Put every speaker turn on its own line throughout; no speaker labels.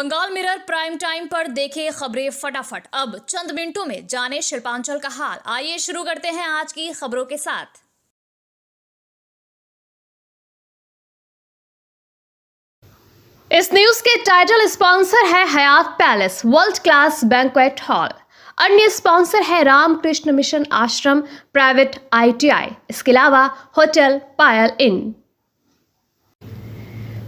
Bengal mirror prime time पर देखे खबरें फटाफट। अब चंद मिनटों में जाने शिल्पांचल का हाल। आइए शुरू करते हैं आज की खबरों के साथ। इस न्यूज के टाइटल स्पॉन्सर है Hyatt palace world class banquet hall. अन्य स्पॉन्सर है Ramakrishna Mission Ashram private ITI। इसके अलावा होटल पायल इन।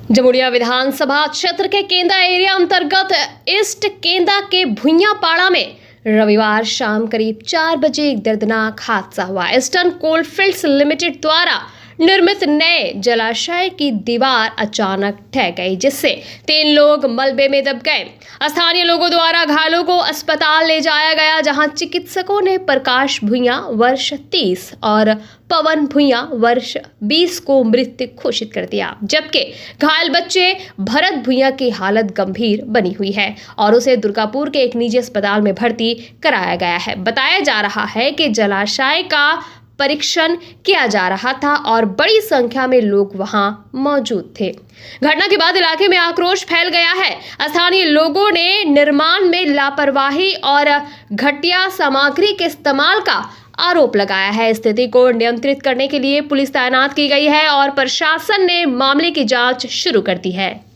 जमुड़िया विधानसभा क्षेत्र के केंदा एरिया अंतर्गत ईस्ट केंदा के भुइयापाड़ा में रविवार शाम करीब 4 बजे एक दर्दनाक हादसा हुआ। ईस्टर्न कोलफील्ड्स लिमिटेड द्वारा निर्मित नए जलाशय की दीवार अचानक ढह गई, जिससे 3 लोग मलबे में दब गए। स्थानीय लोगों द्वारा घायलों को अस्पताल ले जाया गया, जहां चिकित्सकों ने प्रकाश भुइयां वर्ष 30 और पवन भुइयां वर्ष 20 को मृत घोषित कर दिया, जबकि घायल बच्चे भरत भुइयां की हालत गंभीर बनी हुई है और उसे दुर्गापुर के एक निजी अस्पताल में भर्ती कराया गया है। बताया जा रहा है कि जलाशय का परीक्षण किया जा रहा था और बड़ी संख्या में लोग वहां मौजूद थे। घटना के बाद इलाके में आक्रोश फैल गया है। स्थानीय लोगों ने निर्माण में लापरवाही और घटिया सामग्री के इस्तेमाल का आरोप लगाया है। स्थिति को नियंत्रित करने के लिए पुलिस तैनात की गई है और प्रशासन ने मामले की जांच शुरू कर दी है।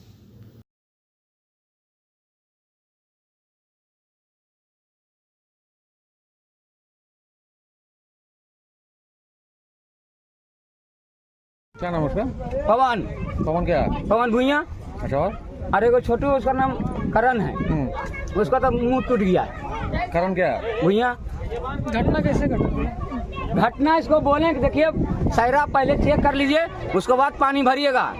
क्या नाम उसका?
पवन।
पवन क्या?
पवन भुइयां।
अच्छा, और?
अरे एगो छोटू, उसका नाम करण है। उसका तो मुंह टूट गया है।
कारण क्या?
भुइयां।
घटना कैसे घटा?
घटना इसको बोले कि देखिए सायरा पहले चेक कर लीजिए, उसके बाद पानी भरिएगा।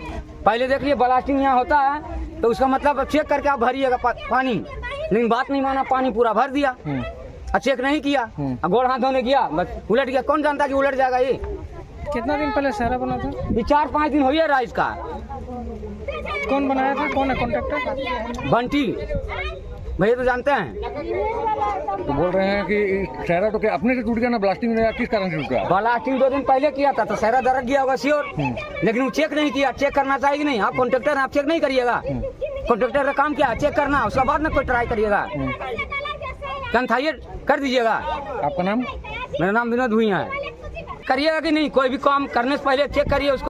पहले देख लीजिए ब्लास्टिंग यहाँ होता है तो उसका मतलब चेक करके आप भरिएगा पानी, लेकिन बात नहीं माना, पानी पूरा भर दिया और चेक नहीं किया। गोड़ हाथ धोने गया, बस उलट गया। कौन जानता कि उलट जाएगा ये?
कितना दिन पहले सारा बना था?
ये 4-5 दिन हो गया रहा इसका।
कौन बनाया था? कौन है कॉन्ट्रैक्टर?
बंटी भैया तो जानते हैं।
तो बोल रहे हैं कि शहरा तो क्या अपने से टूट गया ना, ब्लास्टिंग में? किस कारण से टूट गया?
ब्लास्टिंग 2 दिन पहले किया था तो शहरा दरक गया होगा श्योर, लेकिन वो चेक नहीं किया। चेक करना चाहिए नहीं? आप कॉन्ट्रैक्टर हैं, आप चेक नहीं करिएगा? कॉन्ट्रैक्टर का काम क्या है? चेक करना, उसके बाद में कोई ट्राई करिएगा। कंथाइए कर दीजिएगा।
आपका नाम?
मेरा नाम विनोद भुइयां है। करिएगा कि नहीं? कोई भी काम करने से पहले चेक करिए उसको।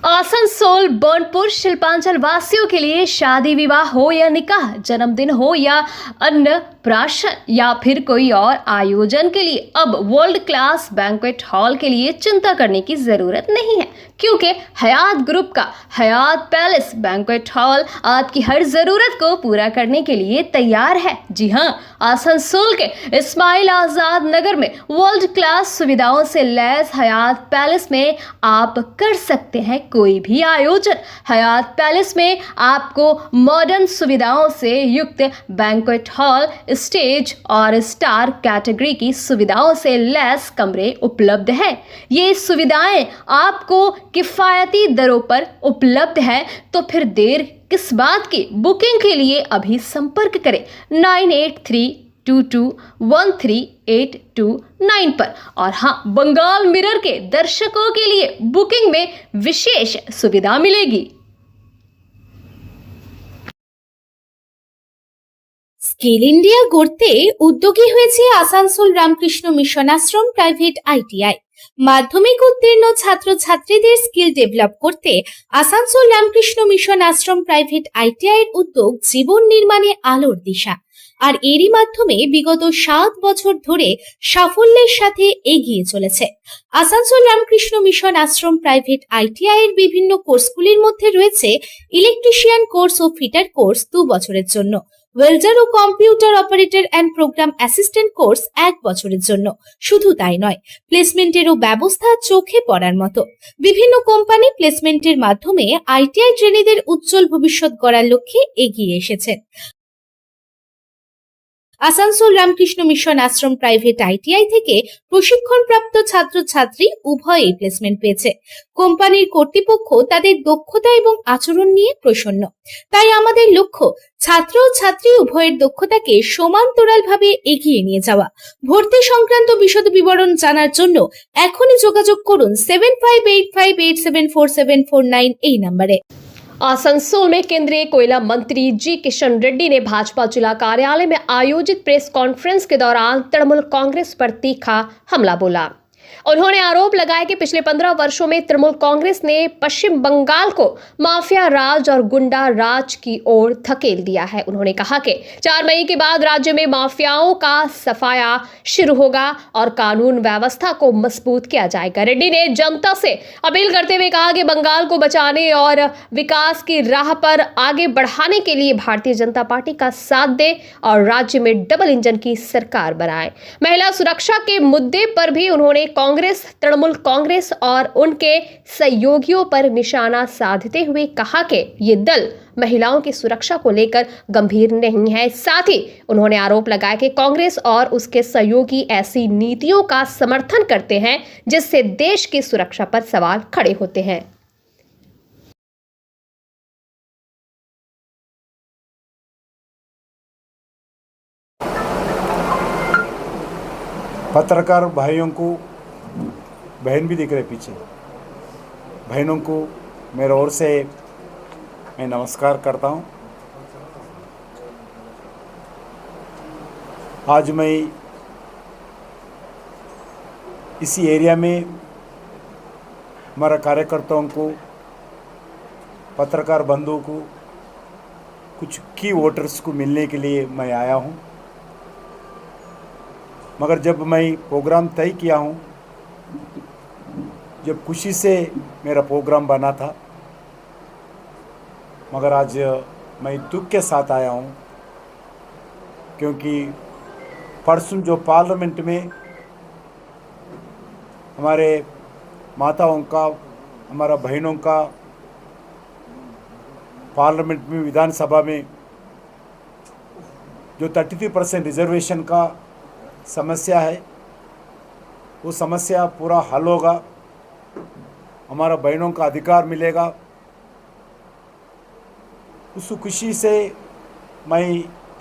आसनसोल बर्नपुर शिल्पांचल वासियों के लिए शादी विवाह हो या निकाह, जन्मदिन हो या अन्नप्राशन या फिर कोई और आयोजन के लिए अब वर्ल्ड क्लास बैंक्वेट हॉल के लिए चिंता करने की जरूरत नहीं है, क्योंकि हयात ग्रुप का हयात पैलेस बैंक्वेट हॉल आपकी हर जरूरत को पूरा करने के लिए तैयार है। जी हां, आसनसोल के इस्माइल आजाद नगर में वर्ल्ड क्लास सुविधाओं से लैस हयात पैलेस में आप कर सकते हैं कोई भी आयोजन। हयात पैलेस में आपको मॉडर्न सुविधाओं से युक्त बैंक्वेट हॉल, स्टेज और स्टार कैटेगरी की सुविधाओं से लैस कमरे उपलब्ध हैं। ये सुविधाएं आपको किफायती दरों पर उपलब्ध है, तो फिर देर किस बात की? बुकिंग के लिए अभी संपर्क करें 9832213829 पर। और हाँ, बंगाल मिरर के दर्शकों के लिए बुकिंग में विशेष सुविधा मिलेगी।
স্কিল ইন্ডিয়া গড়তে উদ্যোগী হয়েছে Asansol Ramakrishna Mission Ashram private ITI। মাধ্যমিক উত্তীর্ণ ছাত্রছাত্রীদের স্কিল ডেভেলপ করতে Asansol Ramakrishna Mission Ashram private ITI এর উদ্যোগ জীবন নির্মাণে আলোর দিশা। আর এরই মাধ্যমে বিগত 7 বছর ধরে সাফল্যের সাথে এগিয়ে চলেছে। Asansol Ramakrishna Mission Ashram private ITI এর বিভিন্ন কোর্সগুলির মধ্যে রয়েছে ইলেকট্রিশিয়ান কোর্স ও ফিটার কোর্স 2 বছরের জন্য, ওয়েল্ডার ও computer operator and programme assistant course 1 বছরের জন্য। শুধু তাই নয়, প্লেসমেন্টেরও ব্যবস্থা চোখে পড়ার মতো। বিভিন্ন কোম্পানি প্লেসমেন্টের মাধ্যমে ITI ট্রেনিদের উজ্জ্বল ভবিষ্যৎ গড়ার লক্ষ্যে এগিয়ে এসেছেন। Asansol Ramakrishna Mission Ashram private ITI থেকে প্রশিক্ষণপ্রাপ্ত ছাত্রছাত্রী উভয়ই প্লেসমেন্ট পেয়েছে। কোম্পানির কর্তৃপক্ষ তাদের দক্ষতা এবং আচরণ নিয়ে প্রসন্ন। তাই আমাদের লক্ষ্য ছাত্র ও ছাত্রী উভয়ের দক্ষতাকে সমান্তরালভাবে এগিয়ে নিয়ে যাওয়া। ভর্তি সংক্রান্ত বিশদ বিবরণ জানার জন্য এখনই যোগাযোগ করুন 7585874749 এই নম্বরে।
आसनसोल में केंद्रीय कोयला मंत्री जी किशन रेड्डी ने भाजपा जिला कार्यालय में आयोजित प्रेस कॉन्फ्रेंस के दौरान तृणमूल कांग्रेस पर तीखा हमला बोला। उन्होंने आरोप लगाया कि पिछले 15 वर्षों में तृणमूल कांग्रेस ने पश्चिम बंगाल को माफिया राज और गुंडा राज की ओर धकेल दिया है। उन्होंने कहा कि 4 मई के बाद राज्य में माफियाओं का सफाया शुरू होगा और कानून व्यवस्था को मजबूत किया जाएगा। रेड्डी ने जनता से अपील करते हुए कहा कि बंगाल को बचाने और विकास की राह पर आगे बढ़ाने के लिए भारतीय जनता पार्टी का साथ दे और राज्य में डबल इंजन की सरकार बनाए। महिला सुरक्षा के मुद्दे पर भी उन्होंने कांग्रेस, तृणमूल कांग्रेस और उनके सहयोगियों पर निशाना साधते हुए कहा कि ये दल महिलाओं की सुरक्षा को लेकर गंभीर नहीं है। साथ ही उन्होंने आरोप लगाया कि कांग्रेस और उसके सहयोगी ऐसी नीतियों का समर्थन करते हैं जिससे देश की सुरक्षा पर सवाल खड़े होते हैं।
पत्रकार भाइयों को, बहन भी दिख रहे पीछे, बहनों को मेरे ओर से मैं नमस्कार करता हूं। आज मैं इसी एरिया में हमारे कार्यकर्ताओं को, पत्रकार बंधुओं को, कुछ की वोटर्स को मिलने के लिए मैं आया हूं। मगर जब मैं प्रोग्राम तय किया हूं, जब खुशी से मेरा प्रोग्राम बना था, मगर आज मैं दुख के साथ आया हूं, क्योंकि परसों जो पार्लियामेंट में हमारे माताओं का, हमारा बहनों का पार्लियामेंट में, विधानसभा में जो 33% रिजर्वेशन का समस्या है, वो समस्या पूरा हल होगा, हमारा बहनों का अधिकार मिलेगा। उस खुशी से मैं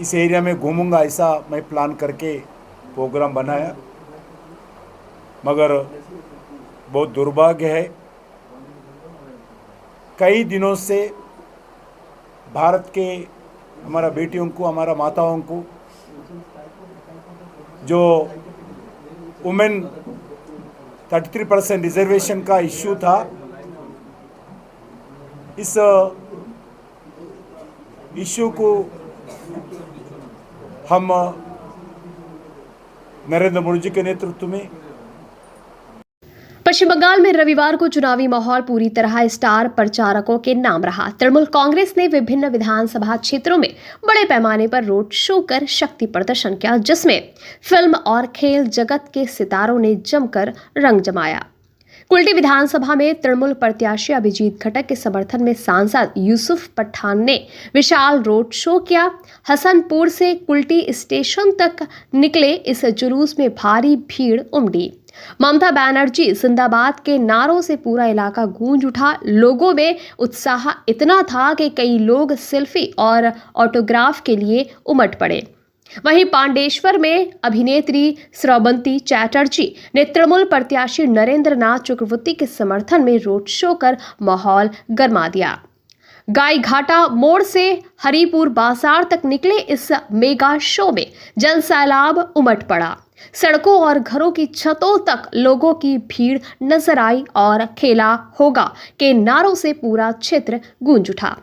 इस एरिया में घूमूंगा, ऐसा मैं प्लान करके प्रोग्राम बनाया। मगर बहुत दुर्भाग्य है, कई दिनों से भारत के हमारा बेटियों को, हमारा माताओं को जो वुमेन 33% रिजर्वेशन का इश्यू था, इस इश्यू को हम नरेंद्र मोदी जी के नेतृत्व में
पश्चिम बंगाल में रविवार को चुनावी माहौल पूरी तरह स्टार प्रचारकों के नाम रहा। तृणमूल कांग्रेस ने विभिन्न विधानसभा क्षेत्रों में बड़े पैमाने पर रोड शो कर शक्ति प्रदर्शन किया, जिसमें फिल्म और खेल जगत के सितारों ने जमकर रंग जमाया। कुल्टी विधानसभा में तृणमूल प्रत्याशी अभिजीत खट्टर के समर्थन में सांसद यूसुफ पठान ने विशाल रोड शो किया। हसनपुर से कुल्टी स्टेशन तक निकले इस जुलूस में भारी भीड़ उमड़ी। ममता बनर्जी जिंदाबाद के नारों से पूरा इलाका गूंज उठा। लोगों में उत्साह इतना था कि कई लोग सेल्फी और ऑटोग्राफ के लिए उमड़ पड़े। वहीं पांडेश्वर में अभिनेत्री श्रवंती चैटर्जी ने तृणमूल प्रत्याशी नरेंद्र नाथ चक्रवर्ती के समर्थन में रोड शो कर माहौल गरमा दिया। गाईघाटा मोड़ से हरिपुर बाजार तक निकले इस मेगा शो में जनसैलाब उमड़ पड़ा। सड़कों और घरों की छतों तक लोगों की भीड़ नजर आई और खेला होगा के नारों से पूरा क्षेत्र गूंज उठा।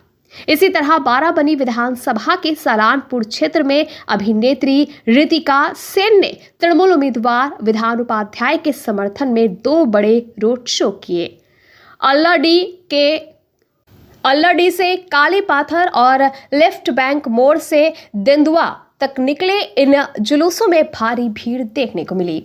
इसी तरह बाराबनी विधानसभा के सलानपुर क्षेत्र में अभिनेत्री ऋतिका सेन ने तृणमूल उम्मीदवार विधान उपाध्याय के समर्थन में 2 बड़े रोड शो किए। अल्लाडी से काली पाथर और लेफ्ट बैंक मोड़ से तेंदुआ तक निकले इन जुलूसों में भारी भीड़ देखने को मिली।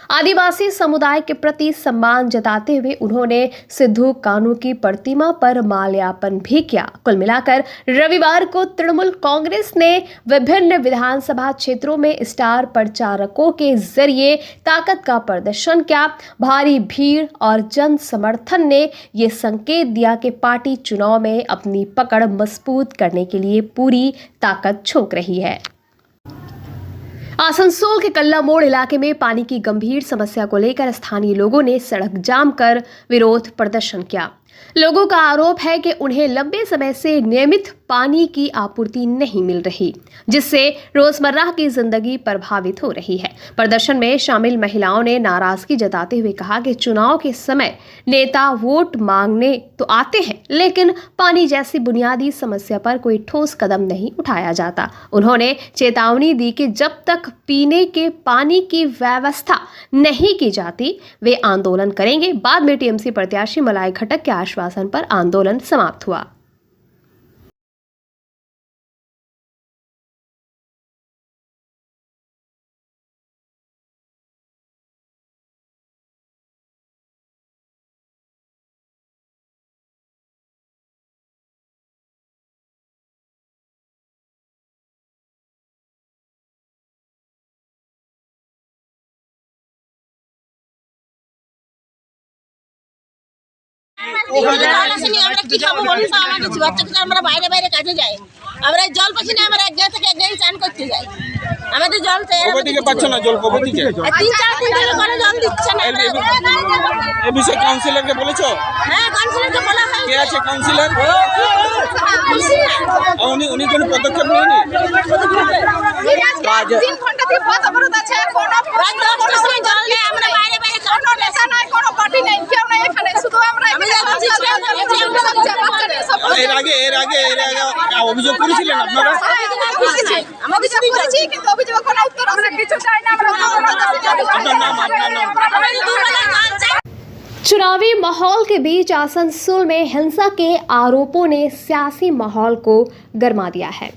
आदिवासी समुदाय के प्रति सम्मान जताते हुए उन्होंने सिद्धू कान्हू की प्रतिमा पर माल्यार्पण भी किया। कुल मिलाकर रविवार को तृणमूल कांग्रेस ने विभिन्न विधानसभा क्षेत्रों में स्टार प्रचारकों के जरिए ताकत का प्रदर्शन किया। भारी भीड़ और जन समर्थन ने ये संकेत दिया कि पार्टी चुनाव में अपनी पकड़ मजबूत करने के लिए पूरी ताकत झोंक रही है। आसनसोल के कल्ला मोड़ इलाके में पानी की गंभीर समस्या को लेकर स्थानीय लोगों ने सड़क जाम कर विरोध प्रदर्शन किया। लोगों का आरोप है कि उन्हें लंबे समय से नियमित पानी की आपूर्ति नहीं मिल रही, जिससे रोजमर्रा की जिंदगी प्रभावित हो रही है। प्रदर्शन में शामिल महिलाओं ने नाराजगी जताते हुए कहा कि चुनाव के समय नेता वोट मांगने तो आते हैं, लेकिन पानी जैसी बुनियादी समस्या पर कोई ठोस कदम नहीं उठाया जाता। उन्होंने चेतावनी दी कि जब तक पीने के पानी की व्यवस्था नहीं की जाती वे आंदोलन करेंगे। बाद में टीएमसी प्रत्याशी मलाई घटक के आश्वासन पर आंदोलन समाप्त हुआ।
আমরা বাইরে বাইরে কাজে যাই, আমরা জল পাচ্ছি না, আমরা এক জায়গা থেকে এক জায়গায় চান করতে যাই, আমাদের জল
কবে পাচ্ছ না? জল কবে থেকে?
3-4 দিন ধরে করে জল দিচ্ছে না।
এই বিষয়ে কাউন্সিলরকে বলেছো?
হ্যাঁ, কাউন্সিলরকে বলা হয়।
কে আছে কাউন্সিলর? উনি কোনো পদক্ষেপ নেয়নি।
3 ঘন্টা থেকে পথ অবরোধ আছে, কোনো রাত 10টার সময় জল নেই, আমরা বাইরে বাইরে কোনো নেতা নাই, কোনো পার্টি নাই, কেউ নাই এখানে, শুধু আমরা
এর আগে অভিযোগ করেছিলেন আপনারা?
আমাদের সব করেছি, কিন্তু অভিযোগ কোনো উত্তর আমরা কিছু চাই না। আমরা
আপনার নাম?
चुनावी माहौल के बीच आसनसोल में हिंसा के आरोपों ने सियासी माहौल को गरमा दिया है।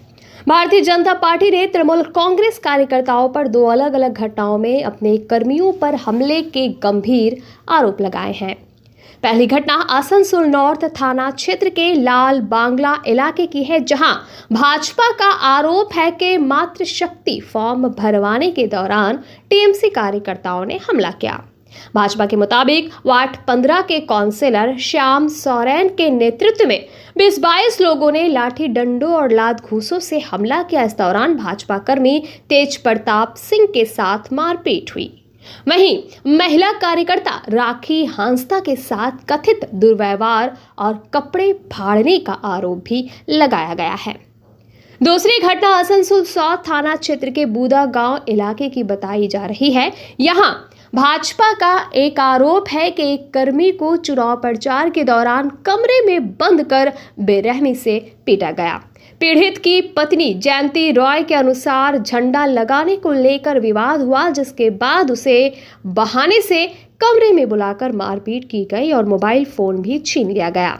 भारतीय जनता पार्टी ने तृणमूल कांग्रेस कार्यकर्ताओं पर 2 अलग अलग घटनाओं में अपने कर्मियों पर हमले के गंभीर आरोप लगाए हैं। पहली घटना आसनसोल नॉर्थ थाना क्षेत्र के लाल बांग्ला इलाके की है, जहां भाजपा का आरोप है कि मातृशक्ति फॉर्म भरवाने के दौरान टीएमसी कार्यकर्ताओं ने हमला किया। भाजपा के मुताबिक वार्ड 15 के काउंसिलर श्याम सोरेन के नेतृत्व में 20-22 लोगों ने लाठी डंडों और लात घूसों से हमला किया। इस दौरान भाजपा कर्मी तेज प्रताप सिंह के साथ मारपीट हुई। वहीं महिला कार्यकर्ता राखी हांसदा के साथ कथित दुर्व्यवहार और कपड़े फाड़ने का आरोप भी लगाया गया है। दूसरी घटना आसनसोल साउथ थाना क्षेत्र के बूदा गांव इलाके की बताई जा रही है। यहां भाजपा का एक आरोप है कि एक कर्मी को चुनाव प्रचार के दौरान कमरे में बंद कर बेरहमी से पीटा गया। पीड़ित की पत्नी जयंती रॉय के अनुसार झंडा लगाने को लेकर विवाद हुआ, जिसके बाद उसे बहाने से कमरे में बुलाकर मारपीट की गई और मोबाइल फोन भी छीन लिया गया।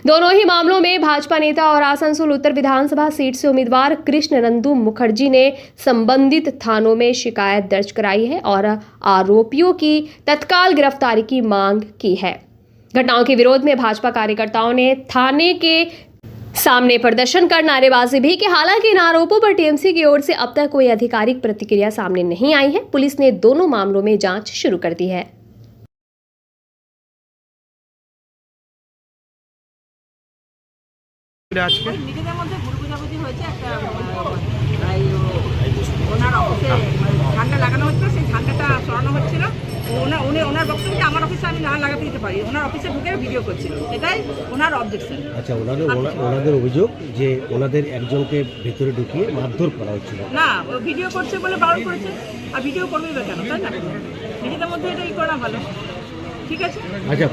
दोनों ही मामलों में भाजपा नेता और आसनसोल उत्तर विधानसभा सीट से उम्मीदवार कृष्ण नंदू मुखर्जी ने संबंधित थानों में शिकायत दर्ज कराई है और आरोपियों की तत्काल गिरफ्तारी की मांग की है। घटनाओं के विरोध में भाजपा कार्यकर्ताओं ने थाने के सामने प्रदर्शन कर नारेबाजी भी की। हालांकि इन आरोपों पर टीएमसी की ओर से अब तक कोई आधिकारिक प्रतिक्रिया सामने नहीं आई है। पुलिस ने दोनों मामलों में जांच शुरू कर दी है।
নিজেদের মধ্যে ভুল বোঝাবুঝি হয়েছে। একটা ওনার অফিসে ঝান্ডা লাগানো হচ্ছিল, সেই ঝান্ডাটা সরানো হচ্ছিল। ওনার বক্তব্যে আমার অফিসে আমি না লাগাতে দিতে পারি, ওনার অফিসে ঢুকে ভিডিও করছিল, এটাই ওনার অবজেকশন।
আচ্ছা, ওনাদের অভিযোগ যে ওনাদের একজনকে ভেতরে ঢুকিয়ে মারধর করা হচ্ছিল।
না, ভিডিও করছে বলে বারণ করেছে, আর ভিডিও করবেই বা কেন, তাই না? নিজেদের মধ্যে এটাই করা ভালো, ঠিক আছে।
আচ্ছা,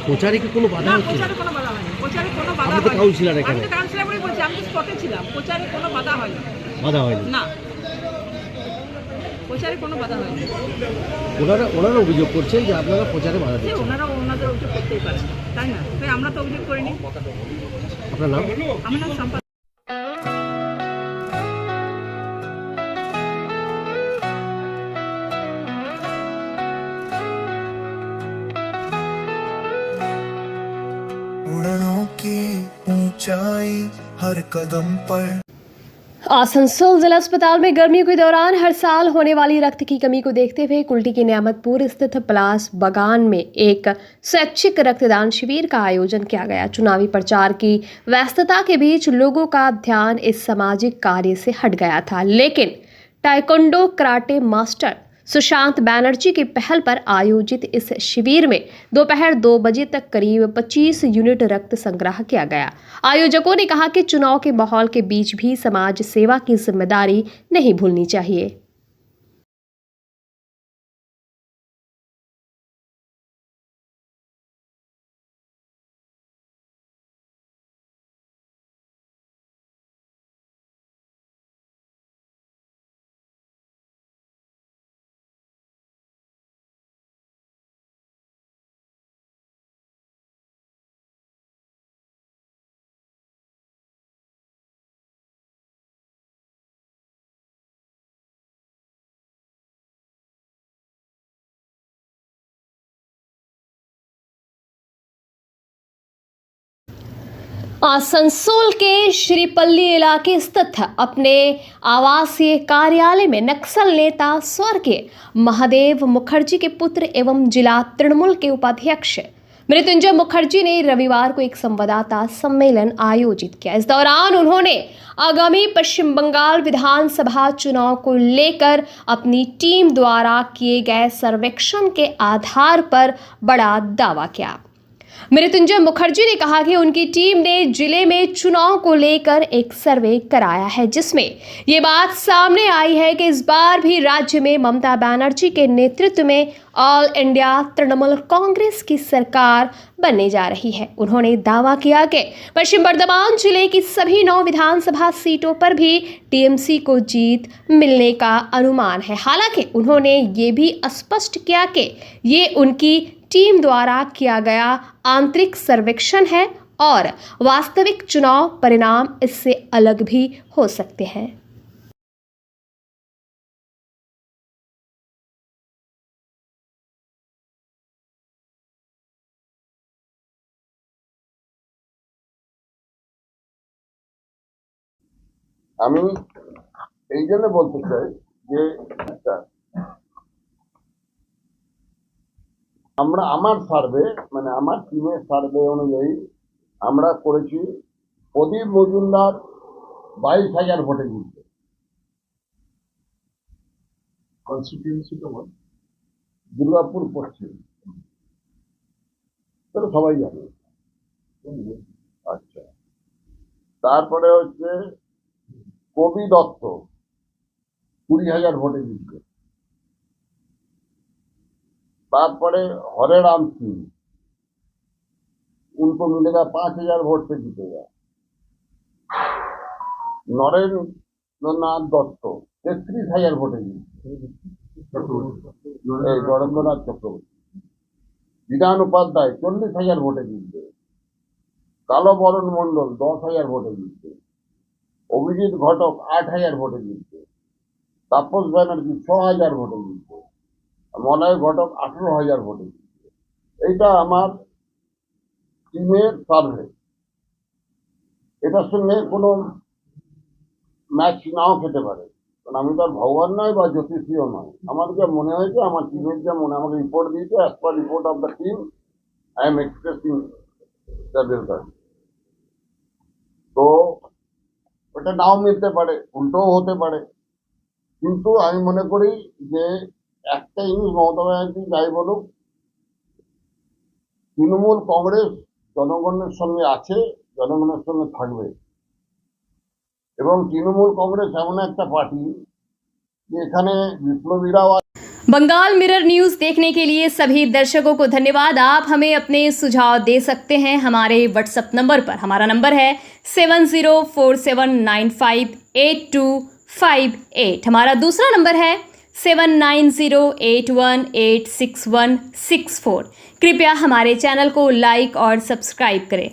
প্রচারে কি কোনো বাধা হচ্ছে?
প্রচারে কোনো বাধা হয়নি, প্রচারে কোনো বাধা
হয়নি। কাউন্সিলর এখানে,
আমি তো কাউন্সিলর বলেই বলছি, আমি তো স্পটে ছিলাম। প্রচারে কোনো বাধা হয়নি।
বাধা হয়নি
না, প্রচারে কোনো বাধা হয়নি।
ওনারা অভিযোগ করছেন যে আপনারা প্রচারে বাধা দিচ্ছেন।
ওনাদের অভিযোগ করতেই পারে, তাই না? তাই আমরা তো অভিযোগ করিনি।
আপনার নাম?
আমার নাম সম্পাদক।
उड़नों की ऊंचाई हर कदम पर।
आसनसोल जिला अस्पताल में गर्मियों के दौरान हर साल होने वाली रक्त की कमी को देखते हुए कुल्टी के नियामतपुर स्थित पलास बागान में एक स्वैच्छिक रक्तदान शिविर का आयोजन किया गया। चुनावी प्रचार की व्यस्तता के बीच लोगों का ध्यान इस सामाजिक कार्य से हट गया था, लेकिन taekwondo karate master Sushant Banerjee की पहल पर आयोजित इस शिविर में दोपहर 2 बजे तक करीब 25 यूनिट रक्त संग्रह किया गया। आयोजकों ने कहा कि चुनाव के माहौल के बीच भी समाज सेवा की जिम्मेदारी नहीं भूलनी चाहिए। आसनसोल के श्रीपल्ली इलाके स्थित अपने आवासीय कार्यालय में नक्सल नेता स्वर्गीय महादेव मुखर्जी के पुत्र एवं जिला तृणमूल के उपाध्यक्ष मृत्युंजय मुखर्जी ने रविवार को एक संवाददाता सम्मेलन आयोजित किया। इस दौरान उन्होंने आगामी पश्चिम बंगाल विधानसभा चुनाव को लेकर अपनी टीम द्वारा किए गए सर्वेक्षण के आधार पर बड़ा दावा किया। मृत्युंजय मुखर्जी ने कहा कि उनकी टीम ने जिले में चुनाव को लेकर एक सर्वे कराया है, जिसमें ये बात सामने आई है कि इस बार भी राज्य में ममता बनर्जी के नेतृत्व में ऑल इंडिया तृणमूल कांग्रेस की सरकार बनने जा रही है। उन्होंने दावा किया कि पश्चिम बर्धमान जिले की सभी 9 विधानसभा सीटों पर भी टीएमसी को जीत मिलने का अनुमान है। हालांकि उन्होंने ये भी स्पष्ट किया कि ये उनकी टीम द्वारा किया गया आंतरिक सर्वेक्षण है और वास्तविक चुनाव परिणाम इससे अलग भी हो सकते हैं।
আমি এই জন্য বলতে চাই যে আমরা আমার সার্ভে মানে আমার টিমের সার্ভে অনুযায়ী আমরা করেছি প্রদীপ মজুমদার 22,000 ভোটে জিতবে। কনস্টিটিউয়েন্সি কেমন? দুর্গাপুর পশ্চিম, তাহলে সবাই জানে। আচ্ছা, তারপরে হচ্ছে কবি দত্ত 20,000 ভোটে জিতবে। তারপরে हरे राम सिंह, उनको मिलेगा 5,000 वोट से जीतेगा। नरेंद्र नाथ दत्त 33,000 वोटे जीतবে। नरेंद्रनाथ चक्रवर्ती। বিধান উপাধ্যায় 40,000 ভোটে জিতবে। কালো বরণ মন্ডল 10,000 ভোটে জিতবে। অভিজিৎ ঘটক 8,000 ভোটে জিতবে। তাপস ব্যানার্জি 6,000 ভোটে জিতবে। মলয় ঘটক 18,000 ভোটে জিতবে। এইটা আমার টিমের সার্ভে। এটার সঙ্গে কোনো ম্যাচ নাও খেতে পারে, কারণ আমি তো আর ভগবান নয় বা জ্যোতিষীও নয়। আমার যা মনে হয়েছে, আমার টিমের যা মনে আমাকে রিপোর্ট দিয়েছে, as per report of the team I am expressing the result. তো ওটা নাও মিলতে পারে, উল্টোও হতে পারে, কিন্তু আমি মনে করি যে একটা জিনিস মমতা ব্যানার্জি যাই বলুক, তৃণমূল কংগ্রেস জনগণের সঙ্গে আছে, জনগণের সঙ্গে থাকবে। এবং তৃণমূল কংগ্রেস এমন একটা পার্টি যে এখানে বিপ্লবীরাও।
बंगाल मिरर न्यूज़ देखने के लिए सभी दर्शकों को धन्यवाद। आप हमें अपने सुझाव दे सकते हैं हमारे व्हाट्सएप नंबर पर। हमारा नंबर है 7047958258। हमारा दूसरा नंबर है 7908186164। कृपया हमारे चैनल को लाइक और सब्सक्राइब करें।